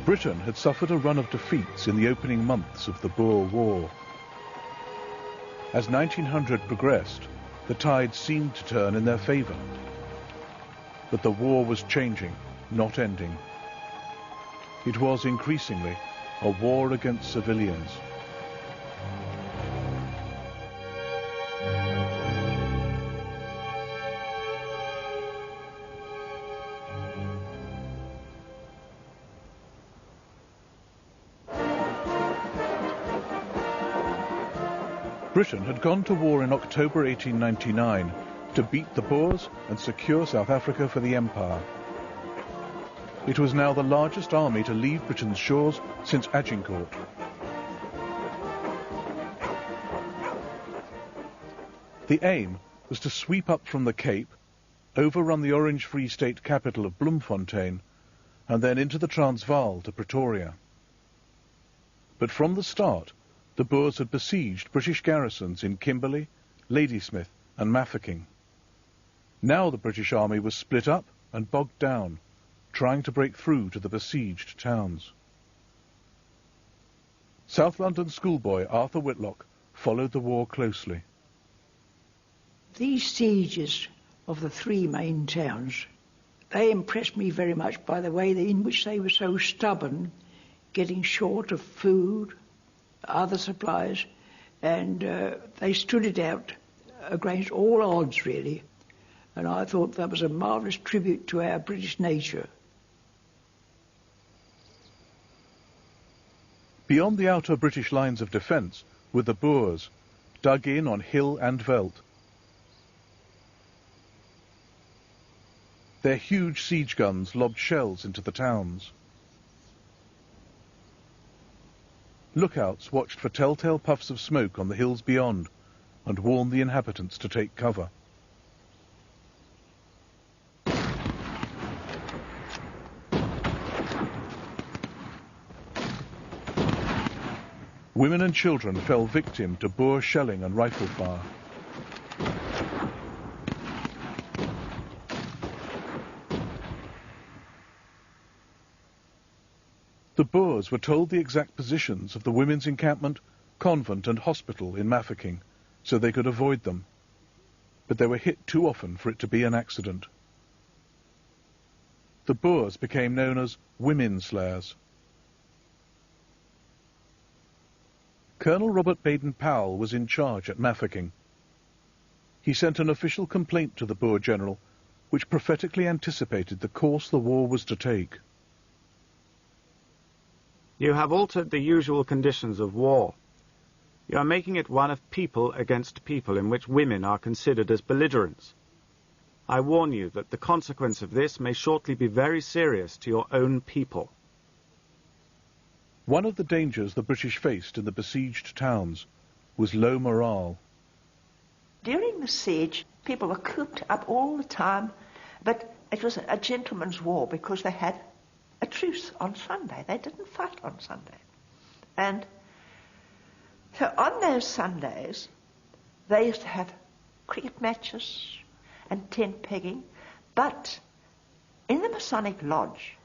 Britain had suffered a run of defeats in the opening months of the Boer War. As 1900 progressed, the tide seemed to turn in their favour. But the war was changing, not ending. It was increasingly a war against civilians. Britain had gone to war in October 1899 to beat the Boers and secure South Africa for the Empire. It was now the largest army to leave Britain's shores since Agincourt. The aim was to sweep up from the Cape, overrun the Orange Free State capital of Bloemfontein, and then into the Transvaal to Pretoria. But from the start, the Boers had besieged British garrisons in Kimberley, Ladysmith and Mafeking. Now the British army was split up and bogged down, trying to break through to the besieged towns. South London schoolboy Arthur Whitlock followed the war closely. These sieges of the three main towns, they impressed me very much by the way in which they were so stubborn, getting short of food, other supplies, and they stood it out against all odds, really. And I thought that was a marvellous tribute to our British nature. Beyond the outer British lines of defence were the Boers, dug in on hill and veldt. Their huge siege guns lobbed shells into the towns. Lookouts watched for telltale puffs of smoke on the hills beyond and warned the inhabitants to take cover. Women and children fell victim to Boer shelling and rifle fire. The Boers were told the exact positions of the women's encampment, convent and hospital in Mafeking, so they could avoid them. But they were hit too often for it to be an accident. The Boers became known as women slayers. Colonel Robert Baden-Powell was in charge at Mafeking. He sent an official complaint to the Boer general, which prophetically anticipated the course the war was to take. You have altered the usual conditions of war. You are making it one of people against people in which women are considered as belligerents. I warn you that the consequence of this may shortly be very serious to your own people. One of the dangers the British faced in the besieged towns was low morale. During the siege, people were cooped up all the time, but it was a gentleman's war because they had a truce on Sunday. They didn't fight on Sunday. And so on those Sundays, they used to have cricket matches and tent pegging, but in the Masonic Lodge,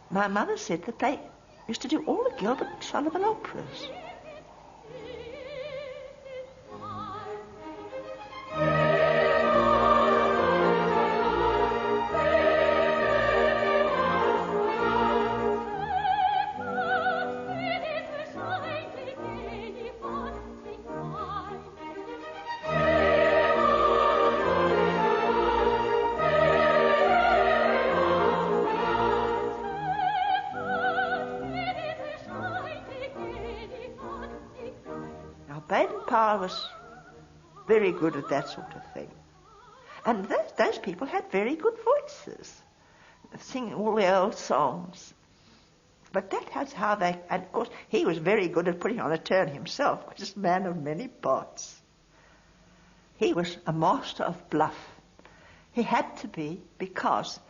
my mother said that they used to do all the Gilbert and Sullivan operas. Baden-Powell was very good at that sort of thing. And those people had very good voices, singing all the old songs. But that was how they, and of course he was very good at putting on a turn himself, because he's a man of many parts. He was a master of bluff. He had to be, because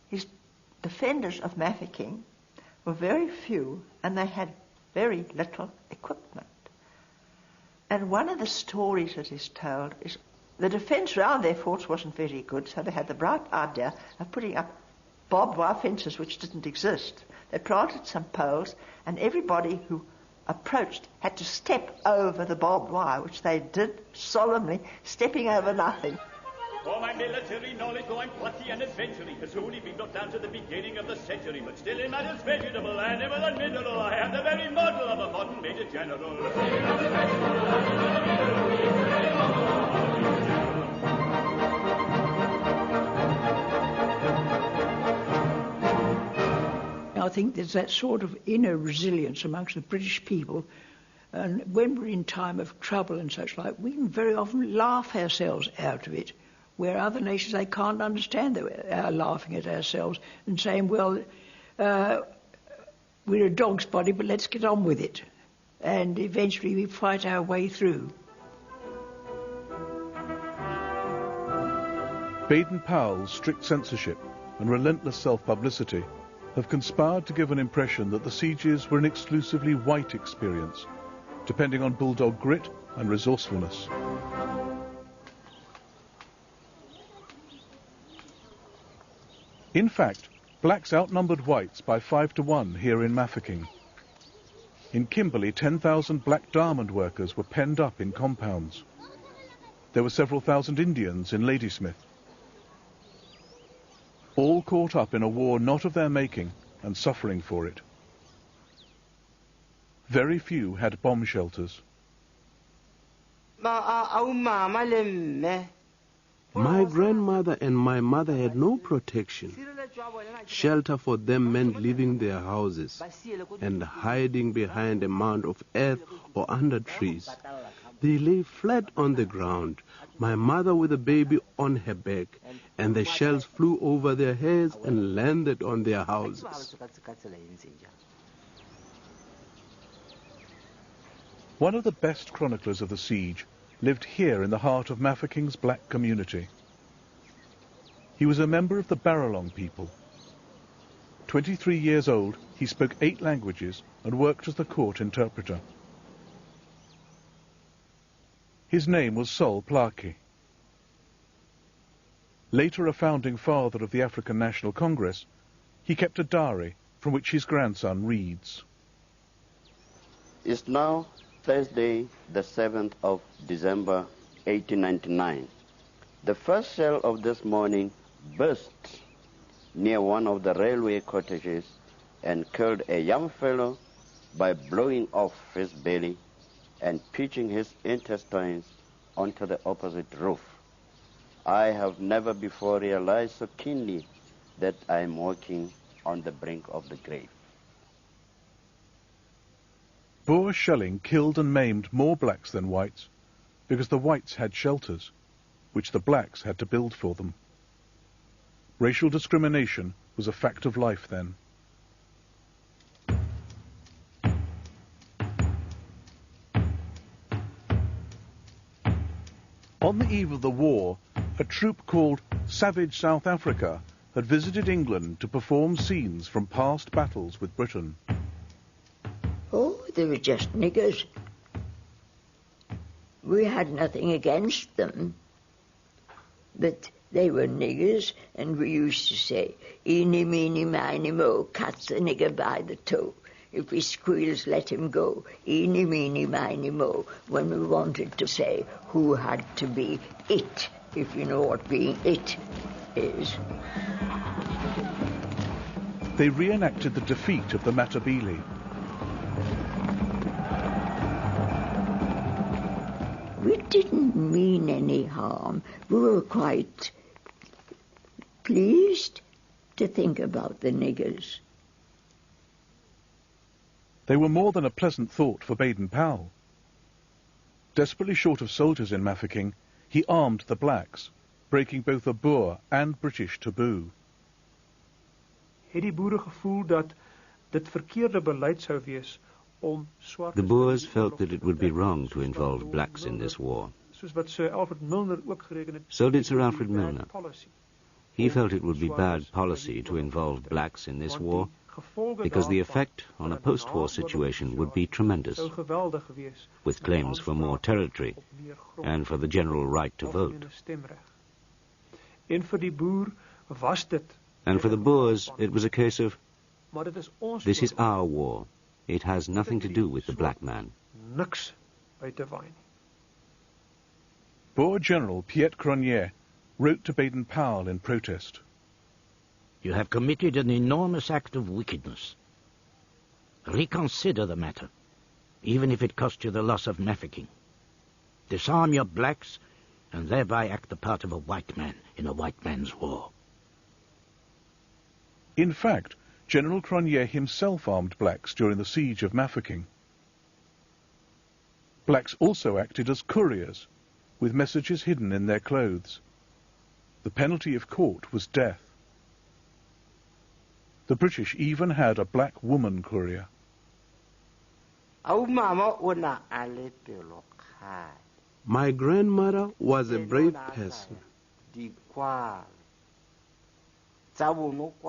his defenders of Mafeking were very few and they had very little equipment. And one of the stories that is told is the defence round their forts wasn't very good, so they had the bright idea of putting up barbed wire fences which didn't exist. They planted some poles, and everybody who approached had to step over the barbed wire, which they did solemnly, stepping over nothing. For my military knowledge, though I'm plucky and adventuring, has only been brought down to the beginning of the century, but still in matters vegetable, animal and mineral, I am the very model of a modern Major General. I think there's that sort of inner resilience amongst the British people, and when we're in time of trouble and such like, we can very often laugh ourselves out of it, where other nations, they can't understand that we're laughing at ourselves and saying, well, we're a dog's body, but let's get on with it. And eventually we fight our way through. Baden-Powell's strict censorship and relentless self-publicity have conspired to give an impression that the sieges were an exclusively white experience, depending on bulldog grit and resourcefulness. In fact, blacks outnumbered whites by 5 to 1 here in Mafeking. In Kimberley, 10,000 black diamond workers were penned up in compounds. There were several thousand Indians in Ladysmith. All caught up in a war not of their making and suffering for it. Very few had bomb shelters. My grandmother and my mother had no protection. Shelter for them meant leaving their houses and hiding behind a mound of earth or under trees. They lay flat on the ground, my mother with a baby on her back, and the shells flew over their heads and landed on their houses. One of the best chroniclers of the siege lived here in the heart of Mafeking's black community. He was a member of the Baralong people. 23 years old, he spoke 8 languages and worked as the court interpreter. His name was Sol Plaatje. Later a founding father of the African National Congress, he kept a diary from which his grandson reads. It's now Thursday, the 7th of December, 1899. The first shell of this morning burst near one of the railway cottages and killed a young fellow by blowing off his belly and pitching his intestines onto the opposite roof. I have never before realized so keenly that I am walking on the brink of the grave. Boer shelling killed and maimed more blacks than whites because the whites had shelters, which the blacks had to build for them. Racial discrimination was a fact of life then. On the eve of the war, a troop called Savage South Africa had visited England to perform scenes from past battles with Britain. Oh, they were just niggers. We had nothing against them, but they were niggers, and we used to say, eeny, meeny, miny, mo, catch the nigger by the toe. If he squeals, let him go. Eeny, meeny, miny, mo, when we wanted to say who had to be it, if you know what being it is. They reenacted the defeat of the Matabele. We didn't mean any harm. We were quite pleased to think about the niggers. They were more than a pleasant thought for Baden-Powell. Desperately short of soldiers in Mafeking, he armed the blacks, breaking both a Boer and British taboo. Het die boere gevoel dat dit verkeerde beleid sou wees om swart. The Boers felt that it would be wrong to involve blacks in this war. Soos wat Sir Alfred Milner ook gereken het. So did Sir Alfred Milner. He felt it would be bad policy to involve blacks in this war because the effect on a post-war situation would be tremendous, with claims for more territory and for the general right to vote. En vir die boer was dit And for the Boers, it was a case of, this is our war. It has nothing to do with the black man. Niks uit te waai nie. Boer General Piet Cronje wrote to Baden-Powell in protest. You have committed an enormous act of wickedness. Reconsider the matter, even if it cost you the loss of Mafeking. Disarm your blacks, and thereby act the part of a white man in a white man's war. In fact, General Cronje himself armed blacks during the siege of Mafeking. Blacks also acted as couriers, with messages hidden in their clothes. The penalty if caught was death. The British even had a black woman courier. My grandmother was a brave person.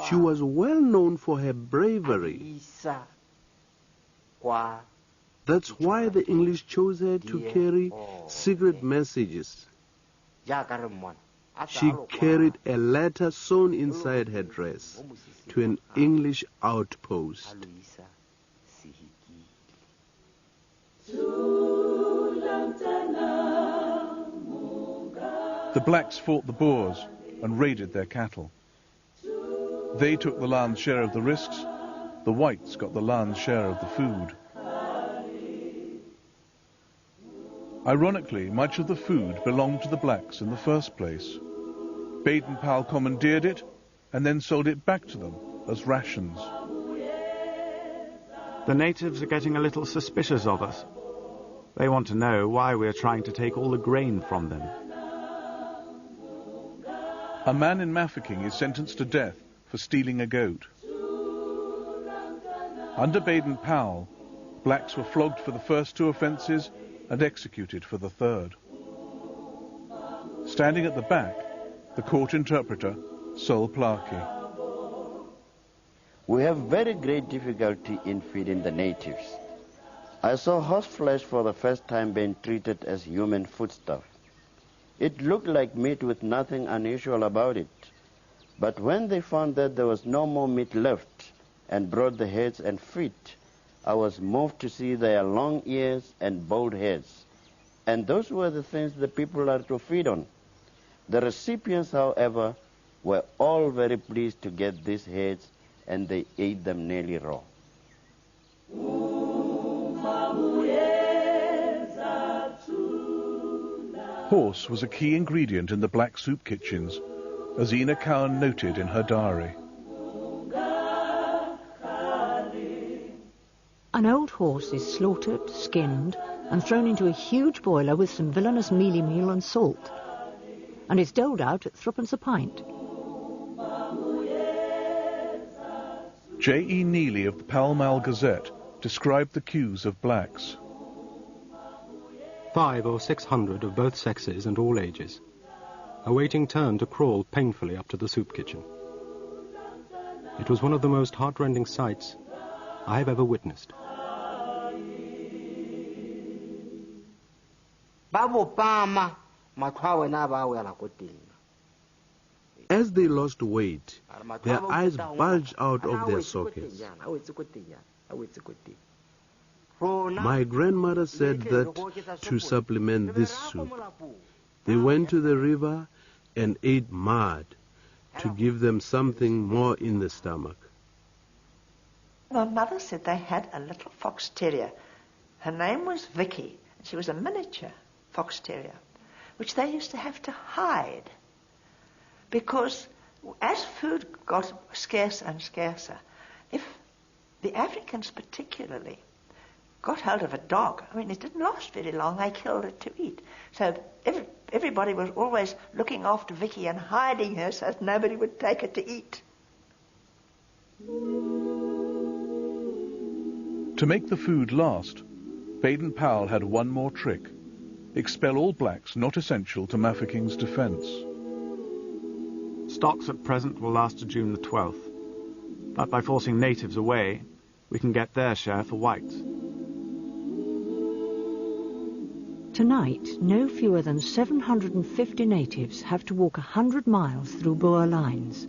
She was well known for her bravery. That's why the English chose her to carry secret messages. She carried a letter sewn inside her dress to an English outpost. The blacks fought the Boers and raided their cattle. They took the lion's share of the risks, the whites got the lion's share of the food. Ironically, much of the food belonged to the blacks in the first place. Baden-Powell commandeered it and then sold it back to them as rations. The natives are getting a little suspicious of us. They want to know why we're trying to take all the grain from them. A man in Mafeking is sentenced to death for stealing a goat. Under Baden-Powell, blacks were flogged for the first two offences and executed for the third. Standing at the back, the court interpreter, Sol Plaatje. We have very great difficulty in feeding the natives. I saw horseflesh for the first time being treated as human foodstuff. It looked like meat with nothing unusual about it. But when they found that there was no more meat left and brought the heads and feet, I was moved to see their long ears and bald heads. And those were the things the people are to feed on. The recipients, however, were all very pleased to get these heads, and they ate them nearly raw. Horse was a key ingredient in the black soup kitchens, as Ina Cowan noted in her diary. An old horse is slaughtered, skinned, and thrown into a huge boiler with some villainous mealie meal and salt, and is doled out at threepence a pint. J.E. Neely of the Pall Mall Gazette described the queues of blacks. 500 or 600 of both sexes and all ages, awaiting turn to crawl painfully up to the soup kitchen. It was one of the most heartrending sights I have ever witnessed. As they lost weight, their eyes bulged out of their sockets. My grandmother said that to supplement this soup, they went to the river and ate mud to give them something more in the stomach. My mother said they had a little fox terrier. Her name was Vicky. She was a miniature fox terrier, which they used to have to hide because as food got scarcer and scarcer, if the Africans particularly got hold of a dog, I mean, it didn't last very long, they killed it to eat. So everybody was always looking after Vicky and hiding her so that nobody would take her to eat. To make the food last, Baden-Powell had one more trick: expel all blacks not essential to Mafeking's defence. Stocks at present will last to June the 12th, but by forcing natives away, we can get their share for whites. Tonight, no fewer than 750 natives have to walk 100 miles through Boer lines.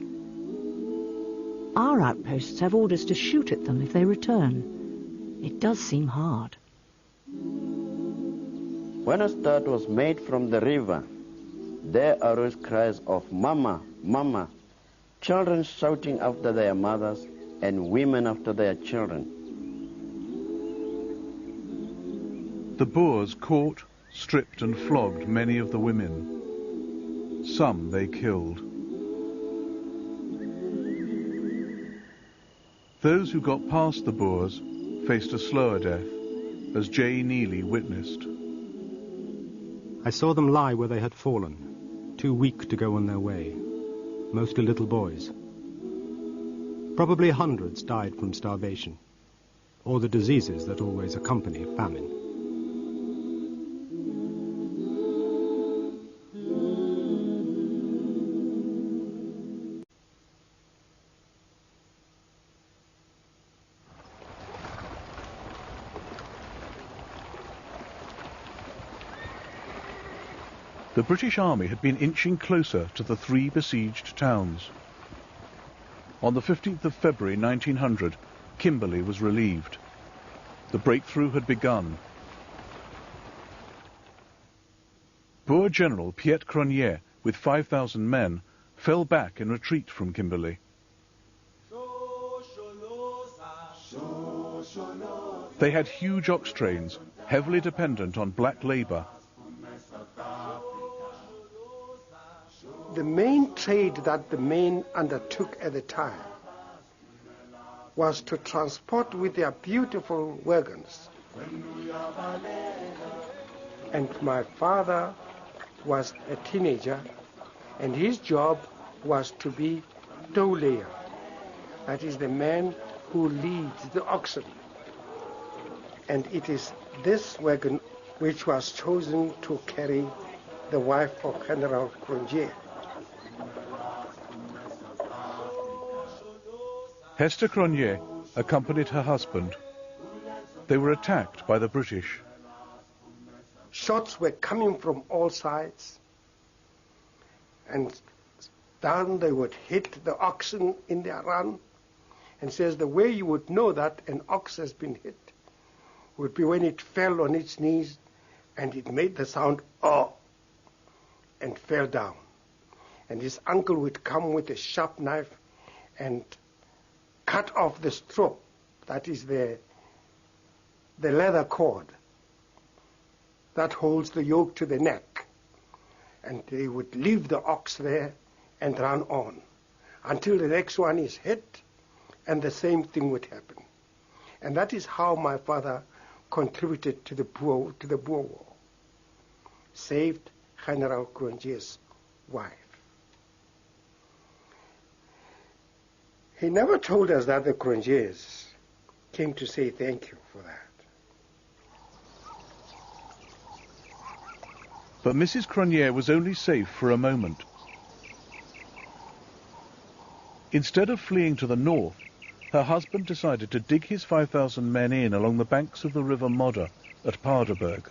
our outposts have orders to shoot at them if they return. It does seem hard. When a start was made from the river, there arose cries of "Mama, Mama," children shouting after their mothers and women after their children. The Boers caught, stripped and flogged many of the women. Some they killed. Those who got past the Boers faced a slower death, as J. Neely witnessed. I saw them lie where they had fallen, too weak to go on their way, mostly little boys. Probably hundreds died from starvation, or the diseases that always accompany famine. The British Army had been inching closer to the three besieged towns. On the 15th of February 1900, Kimberley was relieved. The breakthrough had begun. Boer General Piet Cronje, with 5,000 men, fell back in retreat from Kimberley. They had huge ox trains, heavily dependent on black labour. The main trade that the men undertook at the time was to transport with their beautiful wagons. And my father was a teenager, and his job was to be tow layer. That is the man who leads the oxen. And it is this wagon which was chosen to carry the wife of General Cronje. Hester Cronje accompanied her husband. They were attacked by the British. Shots were coming from all sides, and down they would hit the oxen in their run, and says the way you would know that an ox has been hit would be when it fell on its knees and it made the sound "oh" and fell down. And his uncle would come with a sharp knife and cut off the strop, that is the leather cord that holds the yoke to the neck. And they would leave the ox there and run on until the next one is hit, and the same thing would happen. And that is how my father contributed to the Boer War, saved General Cronje's wife. He never told us that the Cronjes came to say thank you for that. But Mrs. Cronje was only safe for a moment. Instead of fleeing to the north, her husband decided to dig his 5,000 men in along the banks of the river Modder at Paardeberg.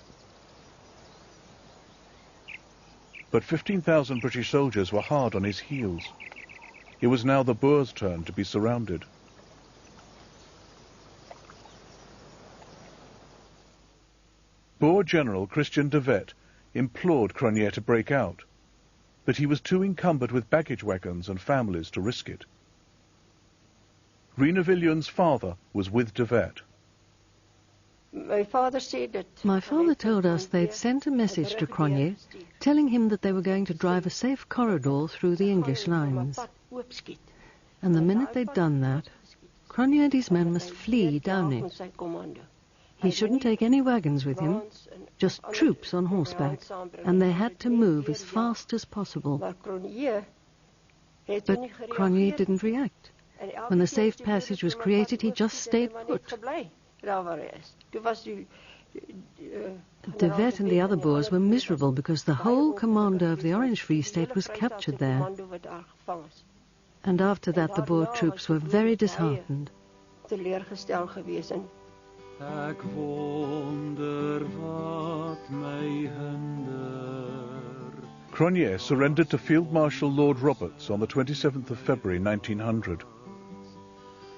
But 15,000 British soldiers were hard on his heels. It was now the Boers' turn to be surrounded. Boer General Christian de Wet implored Cronje to break out, but he was too encumbered with baggage wagons and families to risk it. Rena Viljoen's father was with de Wet. My father told us they'd sent a message to Cronje telling him that they were going to drive a safe corridor through the English lines. And the minute they'd done that, Cronje and his men must flee down it. He shouldn't take any wagons with him, just troops on horseback, and they had to move as fast as possible. But Cronje didn't react. When the safe passage was created, he just stayed put. De Wet and the other Boers were miserable because the whole commando of the Orange Free State was captured there. And after that, the Boer troops were very disheartened. Cronje surrendered to Field Marshal Lord Roberts on the 27th of February 1900.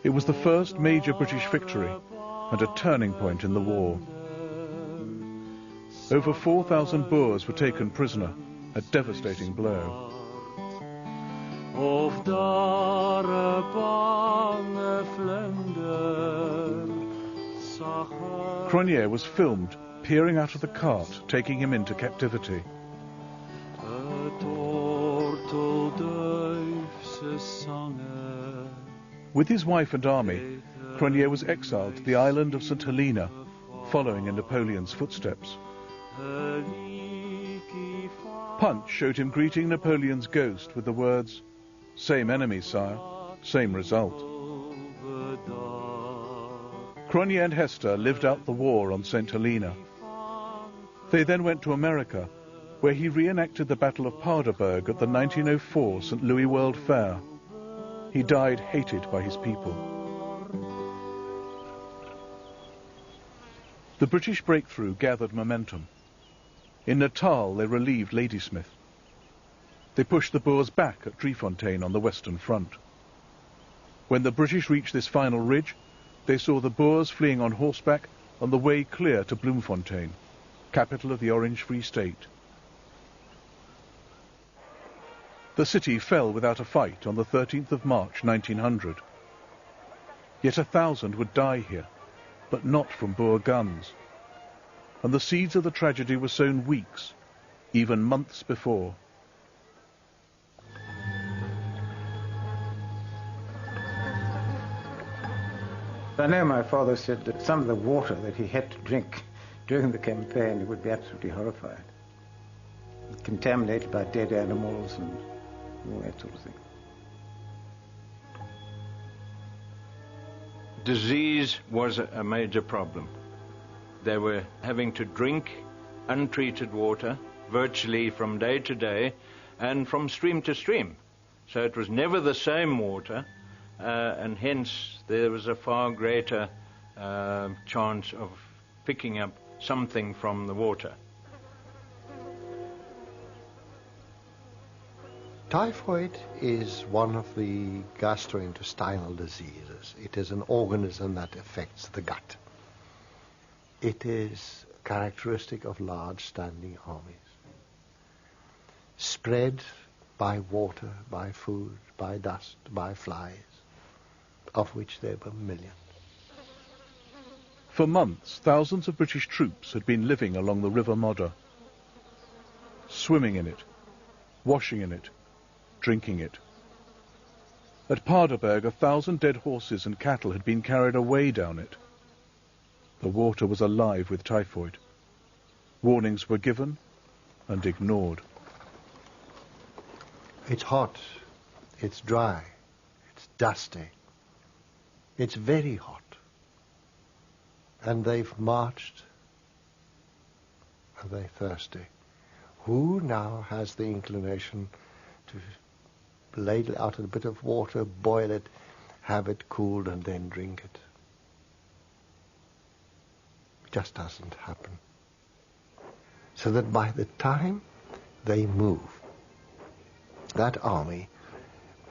It was the first major British victory and a turning point in the war. Over 4,000 Boers were taken prisoner, a devastating blow. Cronje was filmed peering out of the cart, taking him into captivity. With his wife and army, Cronje was exiled to the island of St. Helena, following in Napoleon's footsteps. Punch showed him greeting Napoleon's ghost with the words, "Same enemy, sire, same result." Cronje and Hester lived out the war on St. Helena. They then went to America, where he reenacted the Battle of Paardeberg at the 1904 St. Louis World Fair. He died hated by his people. The British breakthrough gathered momentum. In Natal, they relieved Ladysmith. They pushed the Boers back at Driefontein on the Western Front. When the British reached this final ridge, they saw the Boers fleeing on horseback on the way clear to Bloemfontein, capital of the Orange Free State. The city fell without a fight on the 13th of March 1900. Yet 1,000 would die here, but not from Boer guns. And the seeds of the tragedy were sown weeks, even months before. I know my father said that some of the water that he had to drink during the campaign, he would be absolutely horrified. Contaminated by dead animals and all that sort of thing. Disease was a major problem. They were having to drink untreated water virtually from day to day and from stream to stream. So it was never the same water, and hence there was a far greater chance of picking up something from the water. Typhoid is one of the gastrointestinal diseases. It is an organism that affects the gut. It is characteristic of large standing armies. Spread by water, by food, by dust, by flies, of which there were millions. For months, thousands of British troops had been living along the River Modder, swimming in it, washing in it, drinking it. At Paardeberg, 1,000 dead horses and cattle had been carried away down it. The water was alive with typhoid. Warnings were given and ignored. It's hot, it's dry, it's dusty, it's very hot. And they've marched, and they're thirsty. Who now has the inclination to ladle out a bit of water, boil it, have it cooled, and then drink it? It just doesn't happen. So that by the time they move, that army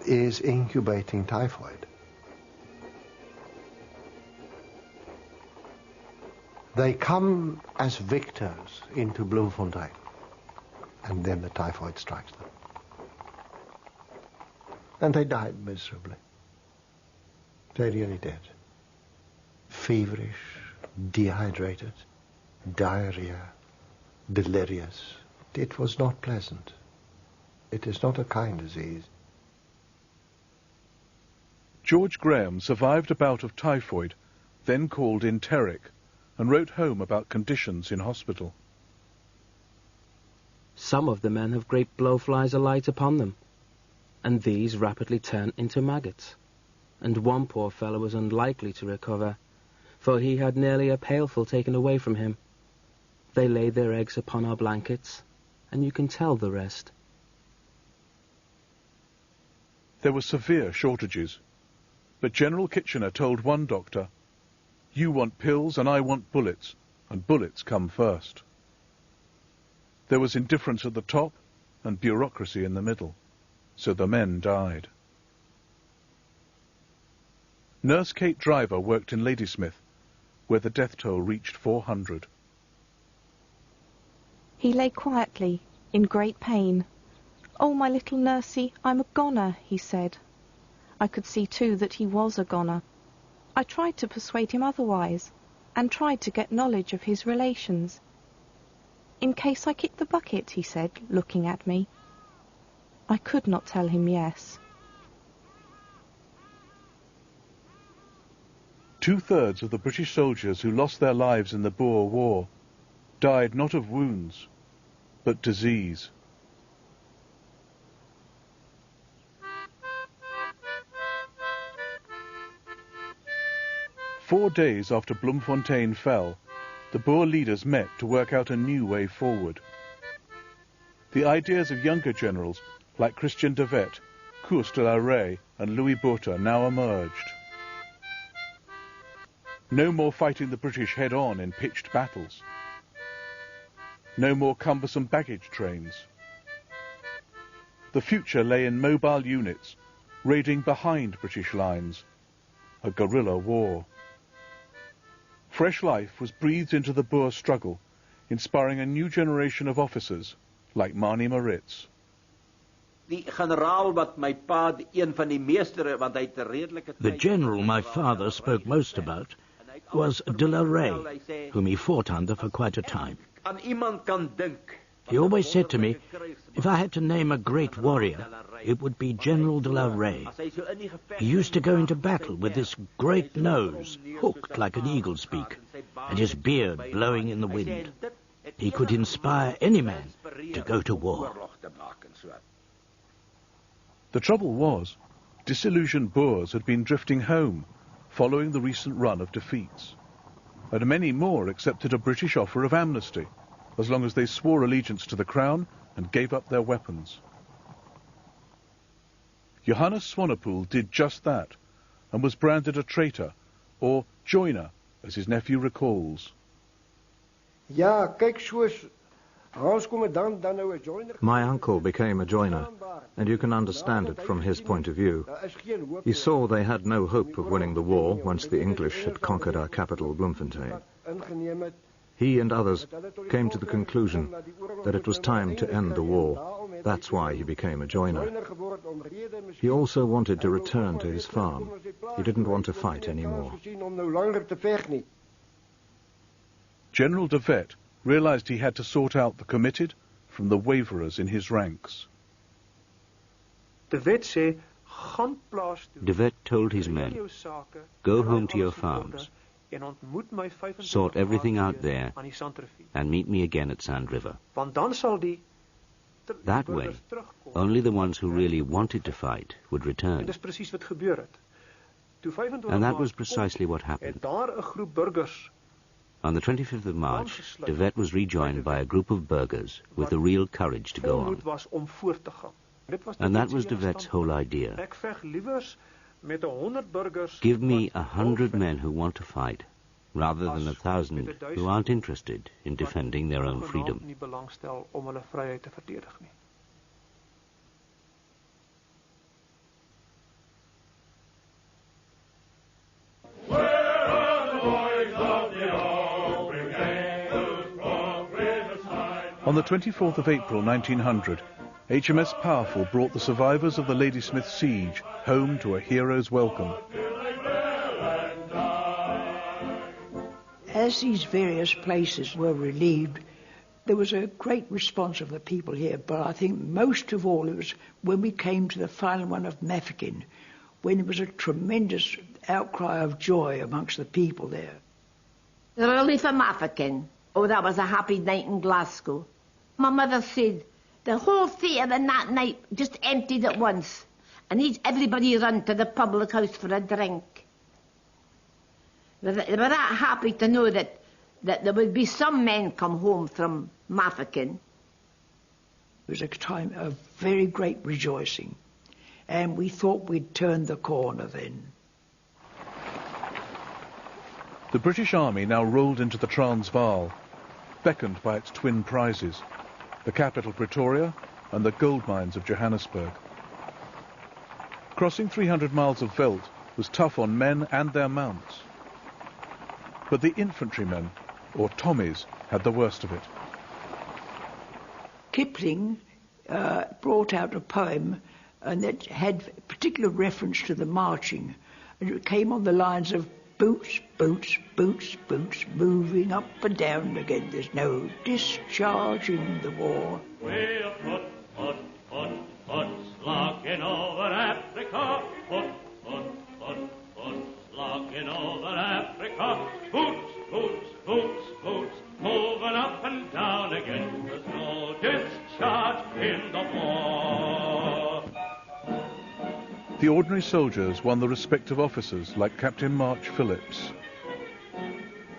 is incubating typhoid. They come as victors into Bloemfontein, and then the typhoid strikes them. And they died miserably. They really did. Feverish, dehydrated, diarrhea, delirious. It was not pleasant. It is not a kind disease. George Graham survived a bout of typhoid, then called enteric, and wrote home about conditions in hospital. Some of the men have great blowflies alight upon them, and these rapidly turn into maggots, and one poor fellow was unlikely to recover, for he had nearly a pailful taken away from him. They laid their eggs upon our blankets, and you can tell the rest. There were severe shortages, but General Kitchener told one doctor, "You want pills and I want bullets, and bullets come first." There was indifference at the top and bureaucracy in the middle, so the men died. Nurse Kate Driver worked in Ladysmith, where the death toll reached 400. He lay quietly, in great pain. "Oh, my little nursie, I'm a goner," he said. I could see, too, that he was a goner. I tried to persuade him otherwise, and tried to get knowledge of his relations. "In case I kick the bucket," he said, looking at me. I could not tell him yes. 2/3 of the British soldiers who lost their lives in the Boer War died not of wounds, but disease. Four days after Bloemfontein fell, the Boer leaders met to work out a new way forward. The ideas of younger generals like Christian de Wet, Koos de la Rey and Louis Botha now emerged. No more fighting the British head-on in pitched battles. No more cumbersome baggage trains. The future lay in mobile units, raiding behind British lines. A guerrilla war. Fresh life was breathed into the Boer struggle, inspiring a new generation of officers like Mani Maritz. The general my father spoke most about was de la Rey, whom he fought under for quite a time. He always said to me, if I had to name a great warrior, it would be General de la Rey. He used to go into battle with this great nose, hooked like an eagle's beak, and his beard blowing in the wind. He could inspire any man to go to war. The trouble was, disillusioned Boers had been drifting home, following the recent run of defeats. And many more accepted a British offer of amnesty, as long as they swore allegiance to the Crown and gave up their weapons. Johannes Swanepoel did just that, and was branded a traitor, or joiner, as his nephew recalls. My uncle became a joiner, and you can understand it from his point of view. He saw they had no hope of winning the war once the English had conquered our capital, Bloemfontein. He and others came to the conclusion that it was time to end the war. That's why he became a joiner. He also wanted to return to his farm. He didn't want to fight anymore. General de Wet realized he had to sort out the committed from the waverers in his ranks. De Wet told his men, go home to your farms, sort everything out there, and meet me again at Sand River. That way, only the ones who really wanted to fight would return. And that was precisely what happened. On the 25th of March, de Wet was rejoined by a group of burghers with the real courage to go on. And that was de Wet's whole idea. Give me 100 men who want to fight, rather than 1,000 who aren't interested in defending their own freedom. On the 24th of April 1900, HMS Powerful brought the survivors of the Ladysmith siege home to a hero's welcome. As these various places were relieved, there was a great response of the people here, but I think most of all it was when we came to the final one of Mafeking, when there was a tremendous outcry of joy amongst the people there. The relief of Mafeking. Oh, that was a happy night in Glasgow. My mother said the whole theatre in that night just emptied at once, and everybody run to the public house for a drink. They were that happy to know that there would be some men come home from Mafeking. It was a time of very great rejoicing, and we thought we'd turned the corner then. The British Army now rolled into the Transvaal, beckoned by its twin prizes, the capital Pretoria and the gold mines of Johannesburg. Crossing 300 miles of veldt was tough on men and their mounts. But the infantrymen, or Tommies, had the worst of it. Kipling brought out a poem and that had particular reference to the marching, and it came on the lines of boots, boots, boots, boots, moving up and down again. There's no discharge in the war. We're foot, foot, foot, foot, slogging over Africa. Foot, foot, foot, foot, slogging over Africa. Boots, boots, boots, boots, moving up and down again. There's no discharge in the war. The ordinary soldiers won the respect of officers like Captain March Phillips.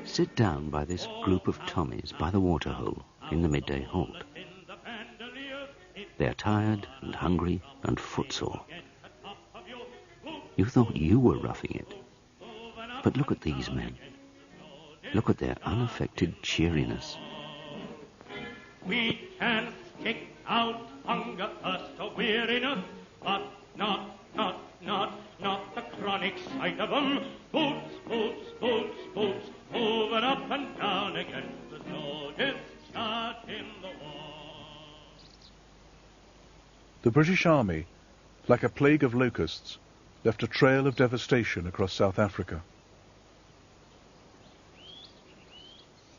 Sit down by this group of Tommies by the waterhole in the midday halt. They're tired and hungry and footsore. You thought you were roughing it. But look at these men. Look at their unaffected cheeriness. We can kick out hunger, thirst, or weariness, but not the chronic sight of them. Boots, boots, boots, boots, moving up and down again. There's no discharge in the war. The British Army, like a plague of locusts, left a trail of devastation across South Africa.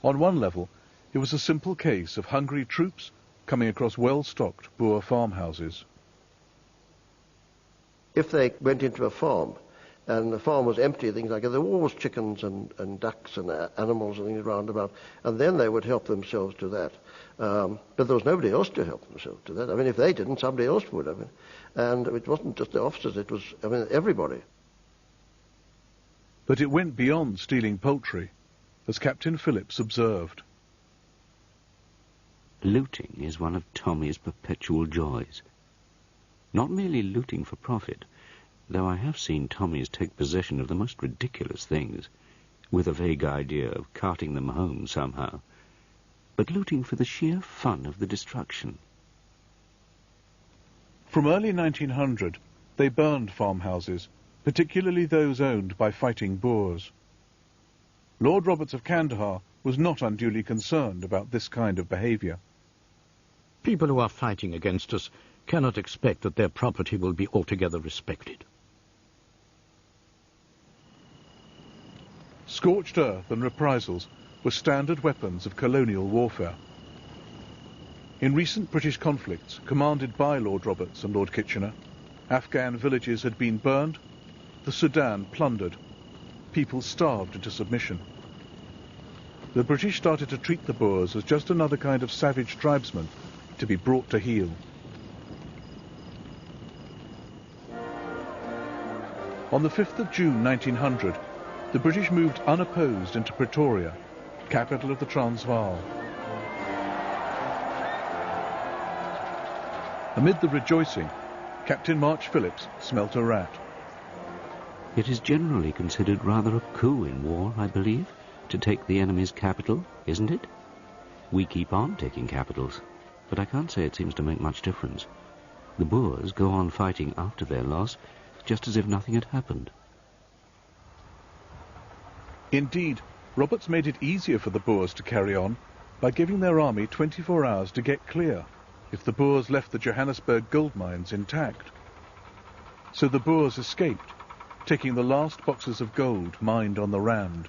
On one level, it was a simple case of hungry troops coming across well-stocked Boer farmhouses. If they went into a farm and the farm was empty, things like that, there were always chickens and ducks and animals and things round about, and then they would help themselves to that. But there was nobody else to help themselves to that. I mean, if they didn't, somebody else would. I mean, and it wasn't just the officers, it was, I mean, everybody. But it went beyond stealing poultry, as Captain Phillips observed. Looting is one of Tommy's perpetual joys. Not merely looting for profit, though I have seen Tommies take possession of the most ridiculous things, with a vague idea of carting them home somehow, but looting for the sheer fun of the destruction. From early 1900, they burned farmhouses, particularly those owned by fighting Boers. Lord Roberts of Kandahar was not unduly concerned about this kind of behaviour. People who are fighting against us cannot expect that their property will be altogether respected. Scorched earth and reprisals were standard weapons of colonial warfare. In recent British conflicts, commanded by Lord Roberts and Lord Kitchener, Afghan villages had been burned, the Sudan plundered, people starved into submission. The British started to treat the Boers as just another kind of savage tribesman to be brought to heel. On the 5th of June 1900, the British moved unopposed into Pretoria, capital of the Transvaal. Amid the rejoicing, Captain March Phillips smelt a rat. It is generally considered rather a coup in war, I believe, to take the enemy's capital, isn't it? We keep on taking capitals, but I can't say it seems to make much difference. The Boers go on fighting after their loss, just as if nothing had happened. Indeed, Roberts made it easier for the Boers to carry on by giving their army 24 hours to get clear if the Boers left the Johannesburg gold mines intact. So the Boers escaped, taking the last boxes of gold mined on the Rand.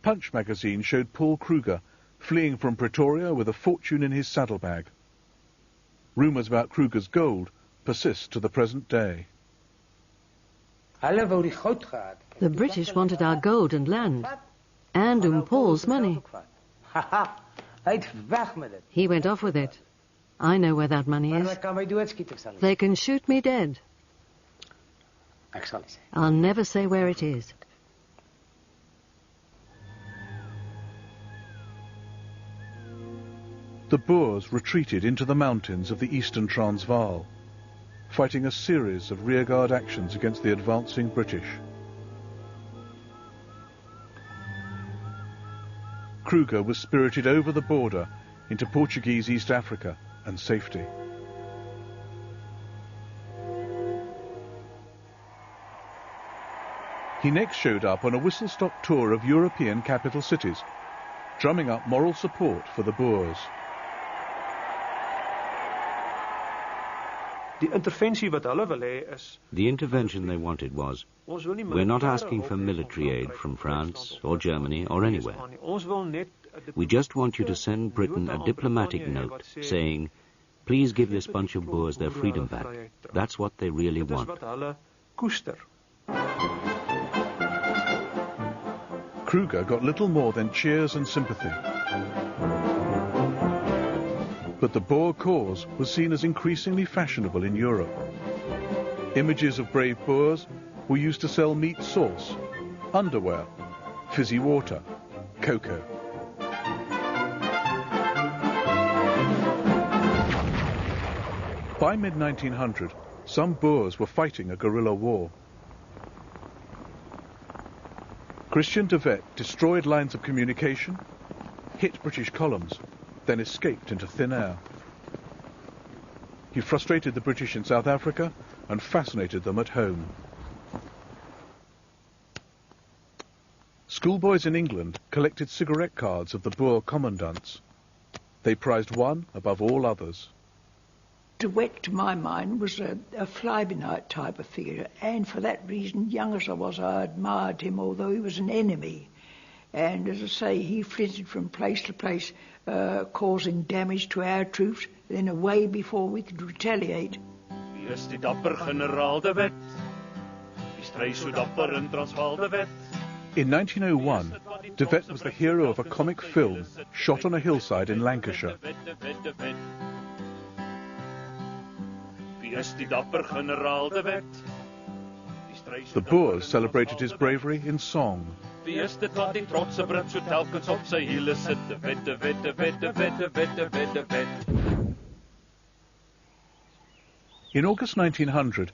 Punch magazine showed Paul Kruger fleeing from Pretoria with a fortune in his saddlebag. Rumours about Kruger's gold persist to the present day. The British wanted our gold and land, and Paul's money. He went off with it. I know where that money is. They can shoot me dead. I'll never say where it is. The Boers retreated into the mountains of the eastern Transvaal, fighting a series of rearguard actions against the advancing British. Kruger was spirited over the border into Portuguese East Africa and safety. He next showed up on a whistle-stop tour of European capital cities, drumming up moral support for the Boers. The intervention they wanted was, we're not asking for military aid from France or Germany or anywhere. We just want you to send Britain a diplomatic note saying, please give this bunch of Boers their freedom back. That's what they really want. Kruger got little more than cheers and sympathy. But the Boer cause was seen as increasingly fashionable in Europe. Images of brave Boers were used to sell meat sauce, underwear, fizzy water, cocoa. By mid-1900, some Boers were fighting a guerrilla war. Christian de Wet destroyed lines of communication, hit British columns, then escaped into thin air. He frustrated the British in South Africa and fascinated them at home. Schoolboys in England collected cigarette cards of the Boer commandants. They prized one above all others. De Wet, to my mind, was a fly-by-night type of figure, and for that reason, young as I was, I admired him, although he was an enemy. And as I say, he flitted from place to place, causing damage to our troops, then away before we could retaliate. Wie is die dapper generaal de Wet? Die stry so dapper in Transvaal de Wet. In 1901, de Wet was the hero of a comic film shot on a hillside in Lancashire. The Boers celebrated his bravery in song. In August 1900,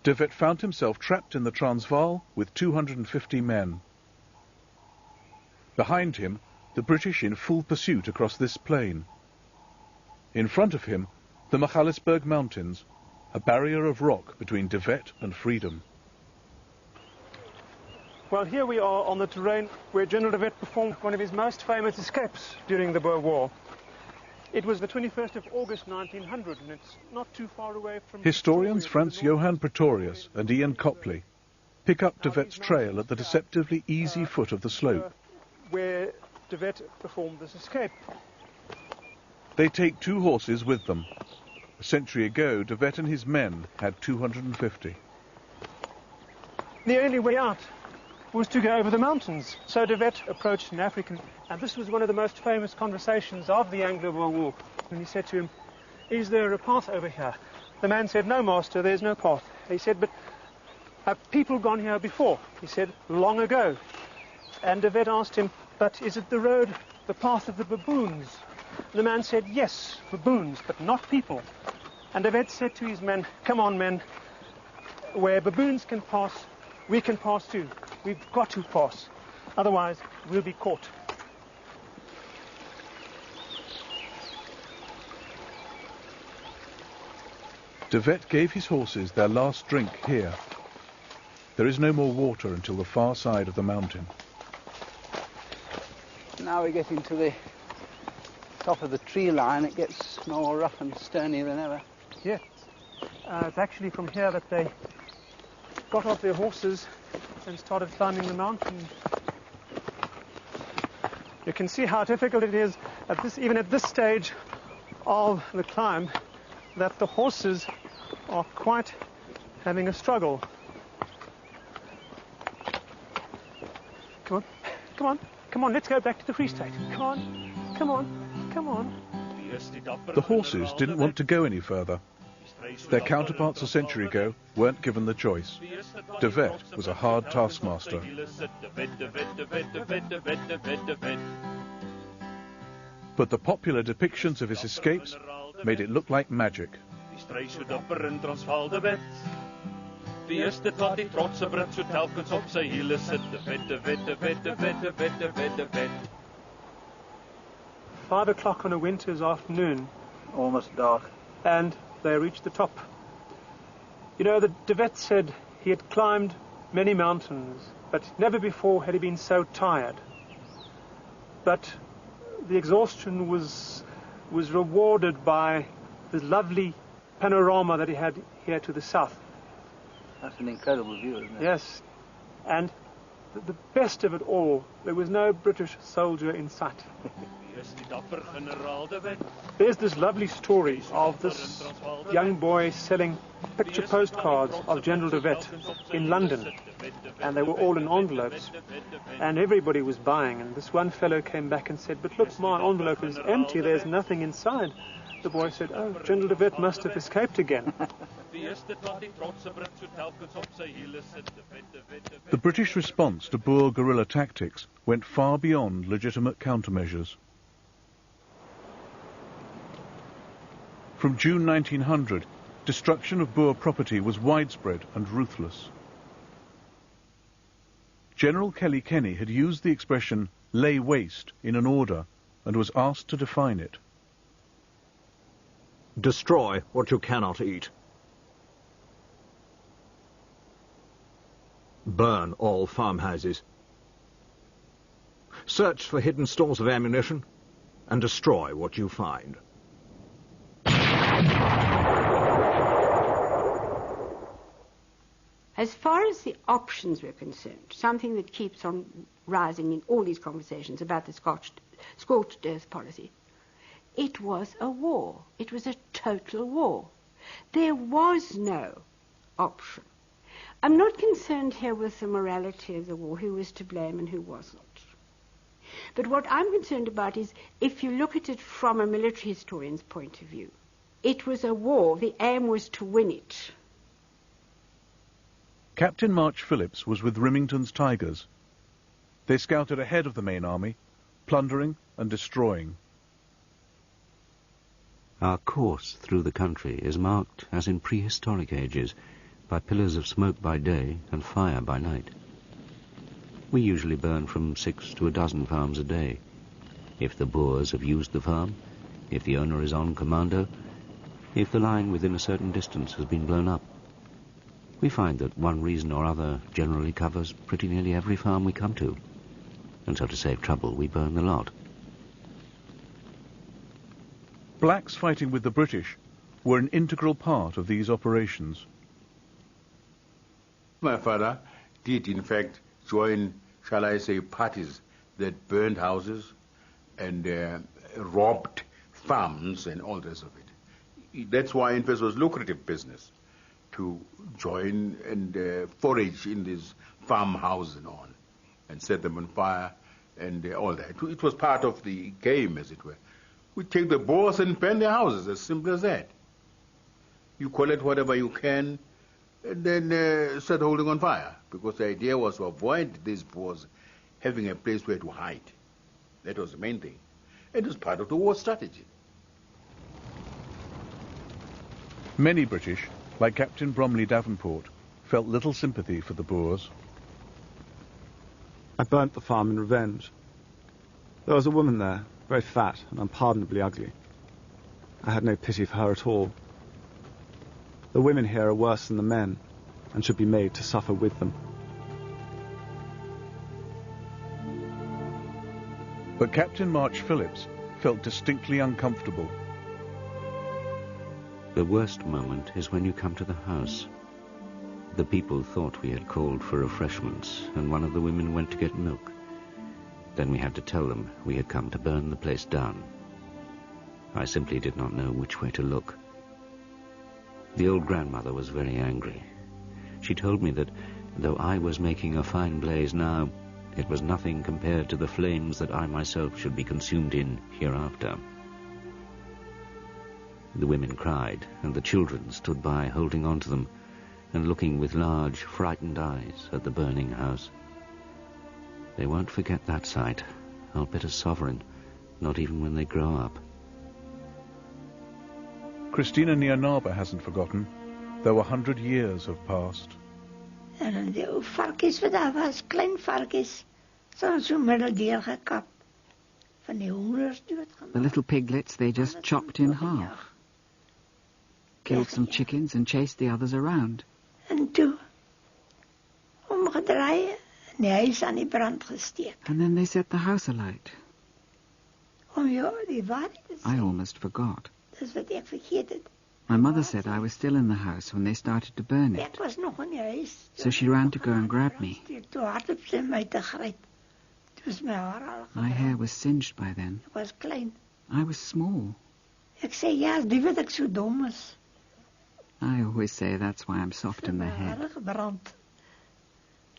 de Wet found himself trapped in the Transvaal with 250 men. Behind him, the British in full pursuit across this plain. In front of him, the Magaliesberg Mountains, a barrier of rock between de Wet and freedom. Well, here we are on the terrain where General de Wet performed one of his most famous escapes during the Boer War. It was the 21st of August 1900, and it's not too far away from... Historians Franz Johann Pretorius and Ian Copley pick up de Wet's trail at the deceptively easy foot of the slope. Where de Wet performed this escape. They take 2 horses with them. A century ago, de Wet and his men had 250. The only way out was to go over the mountains. So de Wet approached an African, and this was one of the most famous conversations of the Anglo-Boer War. And he said to him, is there a path over here? The man said, no, master, there's no path. He said, but have people gone here before? He said, long ago. And de Wet asked him, but is it the road, the path of the baboons? The man said, yes, baboons, but not people. And de Wet said to his men, come on, men, where baboons can pass, we can pass too. We've got to pass, otherwise we'll be caught. De Wet gave his horses their last drink here. There is no more water until the far side of the mountain. Now we're getting to the top of the tree line. It gets more rough and stony than ever. Yes. It's actually from here that they got off their horses and started climbing the mountain. You can see how difficult it is even at this stage of the climb, that the horses are quite having a struggle. Come on, come on, come on, let's go back to the Free State. Come on, come on, come on. The horses didn't want to go any further. Their counterparts a century ago weren't given the choice. De Wet was a hard taskmaster. But the popular depictions of his escapes made it look like magic. Wie is dit wat die trotse Brit so telkens op sy hiele sit? De Wet. 5 o'clock on a winter's afternoon, almost dark, and they reached the top. You know, the de Wet said he had climbed many mountains, but never before had he been so tired. But the exhaustion was rewarded by the lovely panorama that he had here to the south. That's an incredible view, isn't it? Yes. And the best of it all, there was no British soldier in sight. There's this lovely story of this young boy selling picture postcards of General de Wet in London, and they were all in envelopes, and everybody was buying, and this one fellow came back and said, "But look, my envelope is empty, there's nothing inside." The boy said, "Oh, General de Wet must have escaped again." The British response to Boer guerrilla tactics went far beyond legitimate countermeasures. From June 1900, destruction of Boer property was widespread and ruthless. General Kelly Kenny had used the expression "lay waste" in an order and was asked to define it. Destroy what you cannot eat. Burn all farmhouses. Search for hidden stores of ammunition and destroy what you find. As far as the options were concerned, something that keeps on rising in all these conversations about the scorched earth policy, it was a war. It was a total war. There was no option. I'm not concerned here with the morality of the war, who was to blame and who wasn't. But what I'm concerned about is, if you look at it from a military historian's point of view, it was a war. The aim was to win it. Captain March Phillips was with Remington's Tigers. They scouted ahead of the main army, plundering and destroying. Our course through the country is marked, as in prehistoric ages, by pillars of smoke by day and fire by night. We usually burn from 6 to a dozen farms a day. If the Boers have used the farm, if the owner is on commando, if the line within a certain distance has been blown up. We find that one reason or other generally covers pretty nearly every farm we come to, and so to save trouble we burn the lot. Blacks fighting with the British were an integral part of these operations. My father did, in fact, join, shall I say, parties that burned houses and robbed farms and all the rest of it. That's why, in fact, it was lucrative business to join and forage in these farmhouses and all, and set them on fire and all that. It was part of the game, as it were. We take the Boers and burn their houses, as simple as that. You collect whatever you can, and then start holding on fire, because the idea was to avoid these Boers having a place where to hide. That was the main thing. It was part of the war strategy. Many British, like Captain Bromley Davenport, felt little sympathy for the Boers. I burnt the farm in revenge. There was a woman there, very fat and unpardonably ugly. I had no pity for her at all. The women here are worse than the men, and should be made to suffer with them. But Captain March Phillips felt distinctly uncomfortable. The worst moment is when you come to the house. The people thought we had called for refreshments, and one of the women went to get milk. Then we had to tell them we had come to burn the place down. I simply did not know which way to look. The old grandmother was very angry. She told me that, though I was making a fine blaze now, it was nothing compared to the flames that I myself should be consumed in hereafter. The women cried, and the children stood by holding on to them and looking with large, frightened eyes at the burning house. They won't forget that sight, I'll bet a sovereign, not even when they grow up. Christina Nienaber hasn't forgotten, though 100 years have passed. En die ou varkies wat daar was, klein varkies, so middeldeel gekap. Van die hongers doodgemaak. The little piglets they just chopped in half. Killed some chickens and chased the others around. En toe, omgedraai En die huis aan die brand gesteek. And then they set the house alight. Om jou die waarheid te sê. I almost forgot. Dis wat ek vergeet het. My mother said I was still in the house when they started to burn it. Ek was nog in die huis. So she ran to go and grab me. Toe hardop sy my te gryp. Toe was my haar al My hair was singed by then. Ek was klein. I was small. Ek sê ja, die wat ek so dom is. I always say that's why I'm soft in the head. Hare gebrand.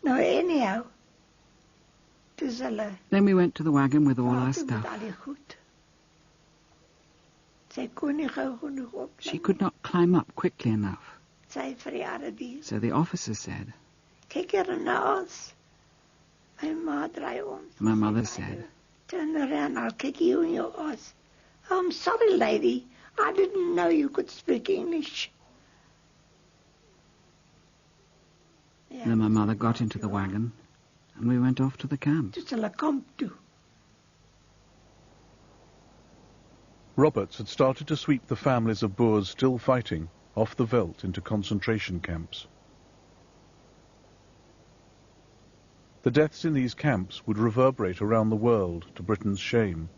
Nou anyhow. Dis hulle. Then we went to the wagon with all our Toe stuff. met al die goed. Sy kon nie gou genoeg op. She could not climb up quickly enough. Sy vir die Arabies. So the officer said, Kyk hier na ons. My ma draai om. my mother said, Turn around, I'll kick you in your ass. Oh, I'm sorry, lady. I didn't know you could speak English. then my mother got into the wagon and we went off to the camp. Dis hulle kamp toe. Roberts had started to sweep the families of Boers still fighting off the veldt into concentration camps. The deaths in these camps would reverberate around the world to Britain's shame.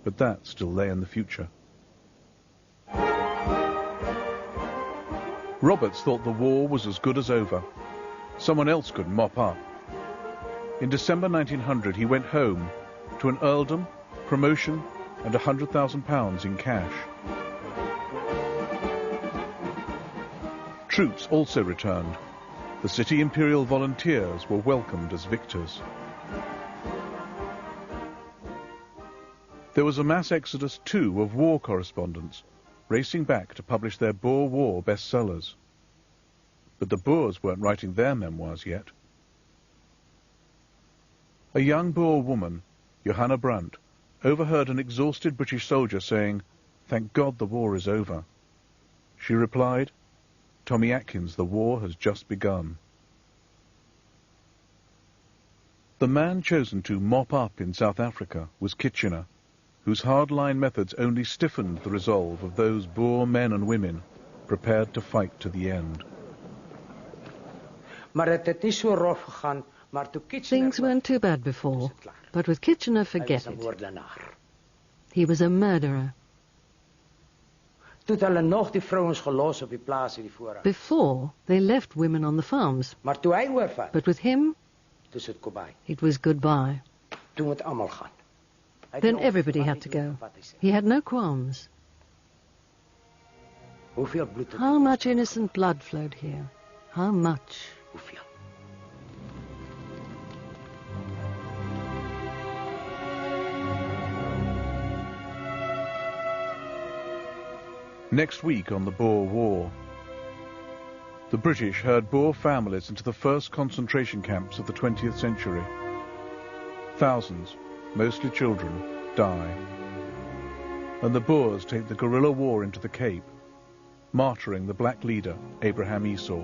But that still lay in the future. Roberts thought the war was as good as over. Someone else could mop up. In December 1900 he went home to an earldom, promotion and £100,000 in cash. Troops also returned. The City Imperial Volunteers were welcomed as victors. There was a mass exodus too of war correspondents, racing back to publish their Boer War bestsellers. But the Boers weren't writing their memoirs yet. A young Boer woman, Johanna Brandt, overheard an exhausted British soldier saying, "Thank God the war is over." She replied, "Tommy Atkins, the war has just begun." The man chosen to mop up in South Africa was Kitchener, whose hardline methods only stiffened the resolve of those Boer men and women prepared to fight to the end. Things weren't too bad before, but with Kitchener, forget it. He was a murderer. Before, they left women on the farms. But with him, it was goodbye. Then everybody had to go. He had no qualms. How much innocent blood flowed here? How much? Next week on the Boer War, the British herd Boer families into the first concentration camps of the 20th century. Thousands, mostly children, die. And the Boers take the guerrilla war into the Cape, martyring the black leader, Abraham Esau.